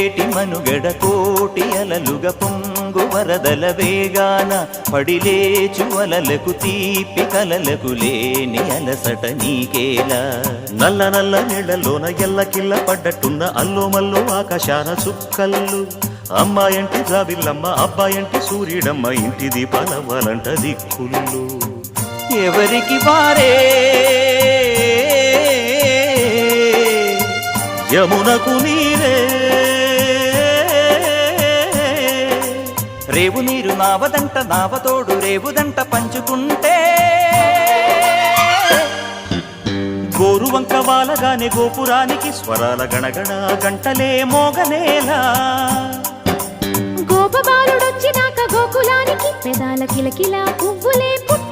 పొంగేటి మనుగడ కోటి అలలుగా పొంగు వరదల వేగాన పడిలేచు అలలకు తీపి కలలకు లేని అలసట నీకేలా నల్ల నల్ల నీళ్లలోన ఎల్లకిల్ల పడ్డట్టున్న అల్లో మల్లో ఆకాశాన చుక్కల్లు అమ్మాయంటి జాబిల్లమ్మ అబ్బాయంటి సూర్యుడమ్మ ఇంటి దీపాలవ్వాలంట దిక్కులు ఎవరికి వారే యమునకు నీరే రేవు నీరు నావదంట నావతోడు రేవుదంట పంచుకుంటే గోరువంక వాలగానే గోపురానికి స్వరాల గణగణ గంటలే మోగనేలా గోపబాలుడొచ్చినాక గోకులానికి పెదాల కిలకిల పువ్వులే పుట్ట